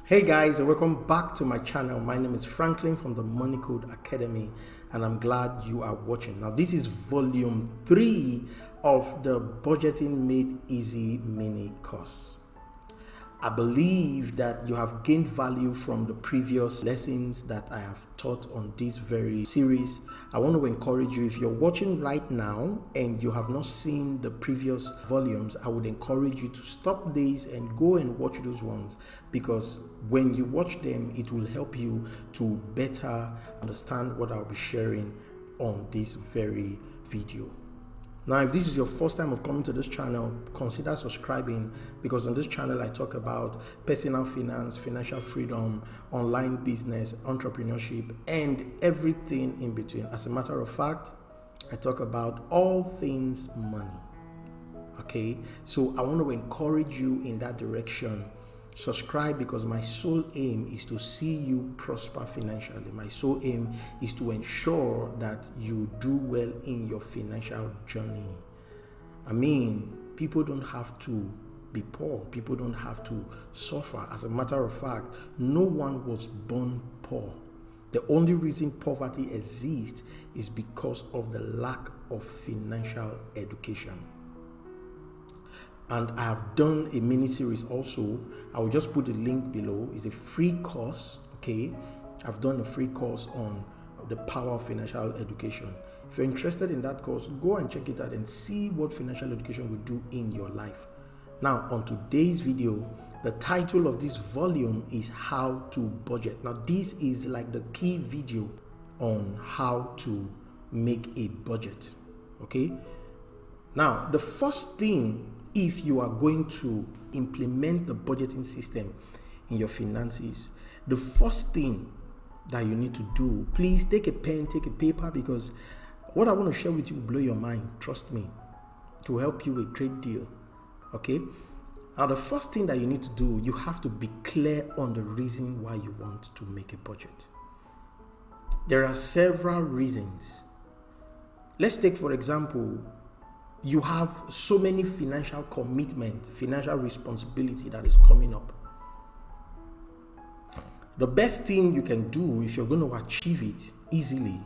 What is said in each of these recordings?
Hey guys, and welcome back to my channel. My name is Franklin from the Money Code Academy, and I'm glad you are watching. Now, this is volume 3 of the Budgeting Made Easy mini course. I believe that you have gained value from the previous lessons that I have taught on this very series. I want to encourage you, if you're watching right now and you have not seen the previous volumes, I would encourage you to stop these and go and watch those ones, because when you watch them, it will help you to better understand what I'll be sharing on this very video. Now, if this is your first time of coming to this channel, consider subscribing, because on this channel I talk about personal finance, financial freedom, online business, entrepreneurship, and everything in between. As a matter of fact, I talk about all things money. Okay, so I want to encourage you in that direction. Subscribe, because my sole aim is to see you prosper financially. My sole aim is to ensure that you do well in your financial journey. I mean, people don't have to be poor. People don't have to suffer. As a matter of fact, no one was born poor. The only reason poverty exists is because of the lack of financial education. And I have done a mini series also. I will just put the link below. It's a free course. Okay, I've done a free course on the power of financial education. If you're interested in that course, go and check it out and see what financial education will do in your life. Now, on today's video, the title of this volume is How to Budget. Now, this is like the key video on how to make a budget. Okay, now the first thing, if you are going to implement the budgeting system in your finances, the first thing that you need to do, please take a pen, take a paper, because what I want to share with you will blow your mind. Trust me, it will help you a great deal. Okay, now the first thing that you need to do, you have to be clear on the reason why you want to make a budget. There are several reasons. Let's take, for example, you have so many financial commitment, financial responsibility that is coming up. The best thing you can do if you're going to achieve it easily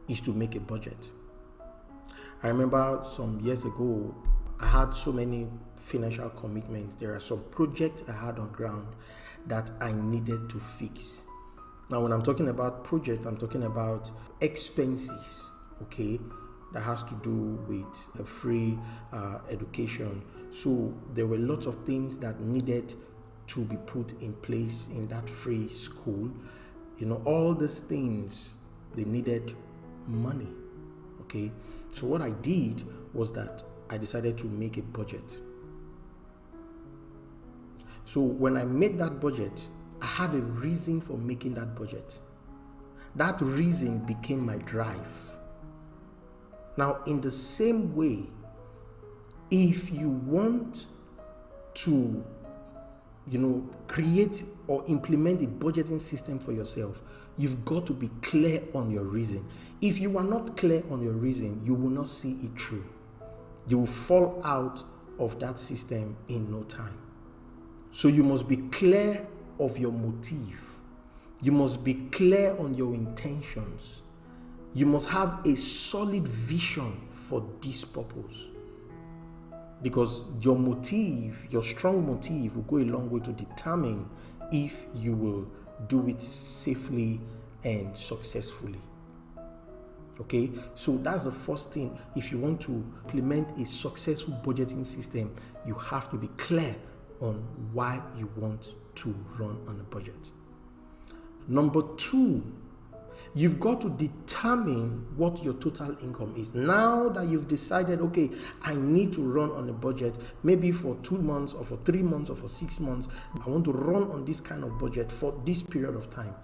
is to make a budget. I remember some years ago, I had so many financial commitments. There are some projects I had on ground that I needed to fix. Now, when I'm talking about project, I'm talking about expenses, okay? That has to do with a free education. So there were lots of things that needed to be put in place in that free school. You know, all these things, they needed money. Okay, so what I did was that I decided to make a budget. So when I made that budget, I had a reason for making that budget. That reason became my drive. Now, in the same way, if you want to, create or implement a budgeting system for yourself, you've got to be clear on your reason. If you are not clear on your reason, you will not see it through. You will fall out of that system in no time. So you must be clear of your motive. You must be clear on your intentions. You must have a solid vision for this purpose, because your motive, your strong motive, will go a long way to determine if you will do it safely and successfully. Okay, so that's the first thing. If you want to implement a successful budgeting system, you have to be clear on why you want to run on a budget. Number 2, you've got to determine what your total income is. Now that you've decided, okay, I need to run on a budget, maybe for 2 months or for 3 months or for 6 months, I want to run on this kind of budget for this period of time.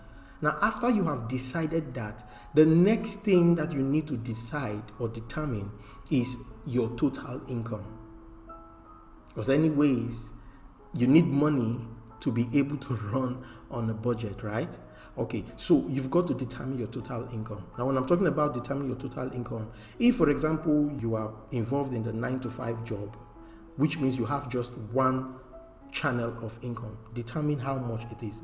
Now, after you have decided that, the next thing that you need to decide or determine is your total income. Because anyways, you need money to be able to run on a budget, right? Okay, so you've got to determine your total income. Now, when I'm talking about determining your total income, if, for example, you are involved in the 9-to-5 job, which means you have just one channel of income. Determine how much it is.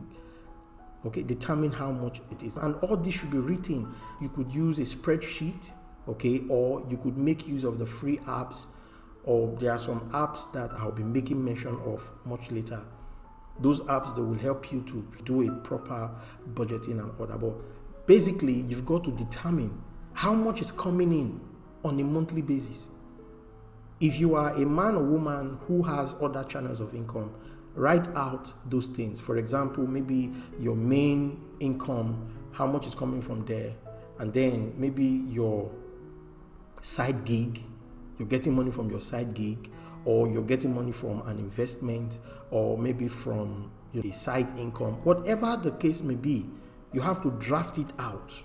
Okay, determine how much it is. And all this should be written. You could use a spreadsheet, okay, or you could make use of the free apps, or there are some apps that I'll be making mention of much later. Those apps that will help you to do a proper budgeting and order. But basically, you've got to determine how much is coming in on a monthly basis. If you are a man or woman who has other channels of income, write out those things. For example, maybe your main income, how much is coming from there, and then maybe your side gig, you're getting money from your side gig, or you're getting money from an investment, or maybe from a side income. Whatever the case may be, you have to draft it out.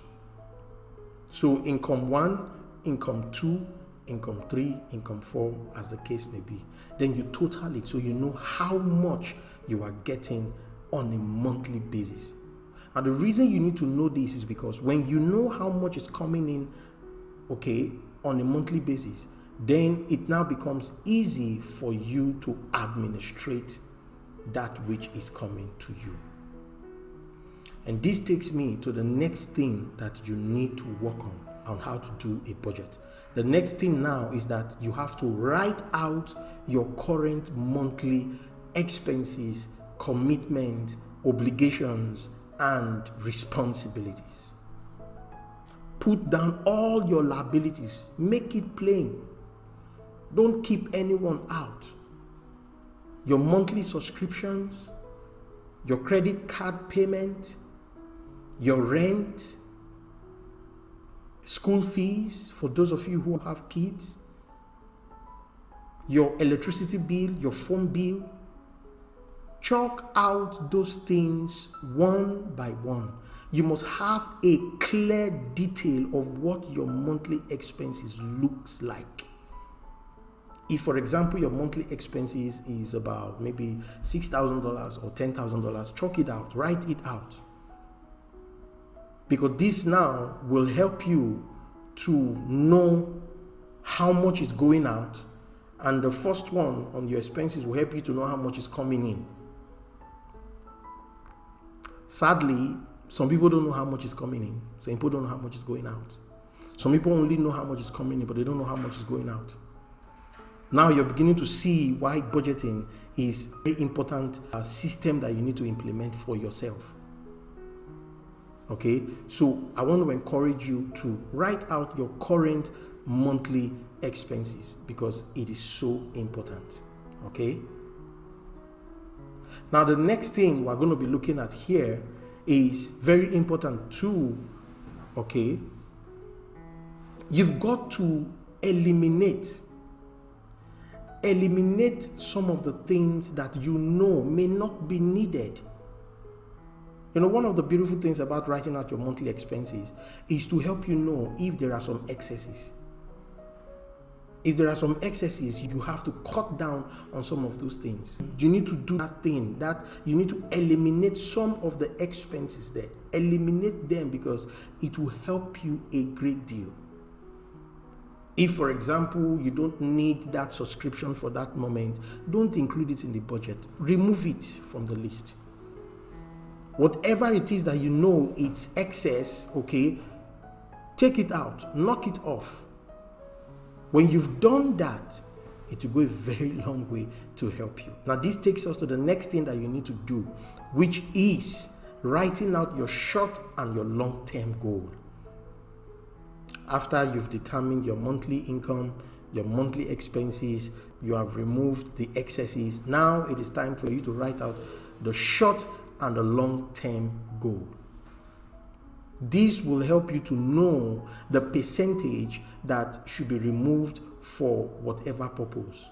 So income 1, income 2, income 3, income 4, as the case may be. Then you total it so you know how much you are getting on a monthly basis. And the reason you need to know this is because when you know how much is coming in, okay, on a monthly basis, then it now becomes easy for you to administrate that which is coming to you. And this takes me to the next thing that you need to work on how to do a budget. The next thing now is that you have to write out your current monthly expenses, commitment, obligations, and responsibilities. Put down all your liabilities. Make it plain. Don't keep anyone out. Your monthly subscriptions, your credit card payment, your rent, school fees for those of you who have kids, your electricity bill, your phone bill. Chalk out those things one by one. You must have a clear detail of what your monthly expenses looks like. If, for example, your monthly expenses is about maybe $6,000 or $10,000, chalk it out, write it out. Because this now will help you to know how much is going out, and the first one on your expenses will help you to know how much is coming in. Sadly, some people don't know how much is coming in. Some people don't know how much is going out. Some people only know how much is coming in, but they don't know how much is going out. Now you're beginning to see why budgeting is a very important system that you need to implement for yourself. Okay, so I want to encourage you to write out your current monthly expenses because it is so important. Okay. Now the next thing we're going to be looking at here is very important too. Okay. You've got to eliminate some of the things that you know may not be needed. You know, one of the beautiful things about writing out your monthly expenses is to help you know if there are some excesses. If there are some excesses, you have to cut down on some of those things. You need to do that thing, that you need to eliminate some of the expenses there. Eliminate them because it will help you a great deal. If, for example, you don't need that subscription for that moment, don't include it in the budget. Remove it from the list. Whatever it is that you know it's excess, okay, take it out, knock it off. When you've done that, it will go a very long way to help you. Now, this takes us to the next thing that you need to do, which is writing out your short and your long-term goal. After you've determined your monthly income, your monthly expenses, you have removed the excesses, now it is time for you to write out the short and the long-term goal. This will help you to know the percentage that should be removed for whatever purpose.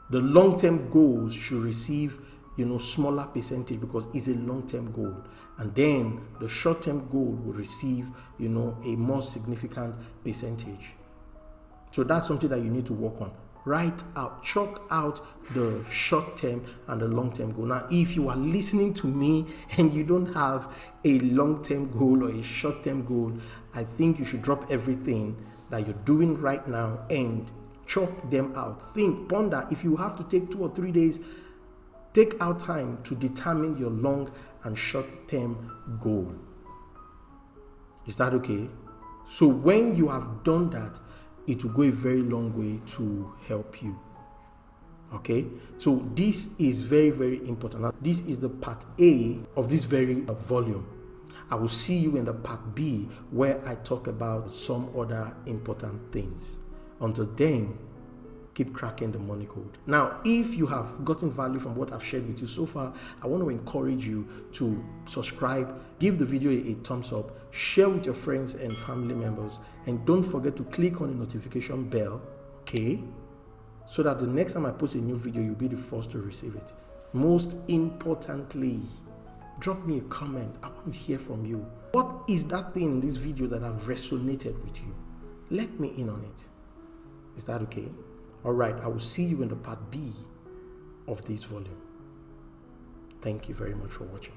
The long-term goals should receive, smaller percentage because it's a long-term goal. And then the short-term goal will receive, a more significant percentage. So that's something that you need to work on. Write out, chalk out the short-term and the long-term goal. Now, if you are listening to me and you don't have a long-term goal or a short-term goal, I think you should drop everything that you're doing right now and chalk them out. Think, ponder. If you have to take 2 or 3 days Take out time to determine your long and short-term goal. Is that okay? So when you have done that, it will go a very long way to help you. Okay, so this is very, very important. Now, this is the part A of this very volume. I will see you in the part B, where I talk about some other important things. Until then, keep cracking the money code. Now, if you have gotten value from what I've shared with you so far, I want to encourage you to subscribe, give the video a thumbs up, share with your friends and family members, and don't forget to click on the notification bell, okay? So that the next time I post a new video, you'll be the first to receive it. Most importantly, drop me a comment. I want to hear from you. What is that thing in this video that have resonated with you? Let me in on it. Is that okay? All right, I will see you in the part B of this volume. Thank you very much for watching.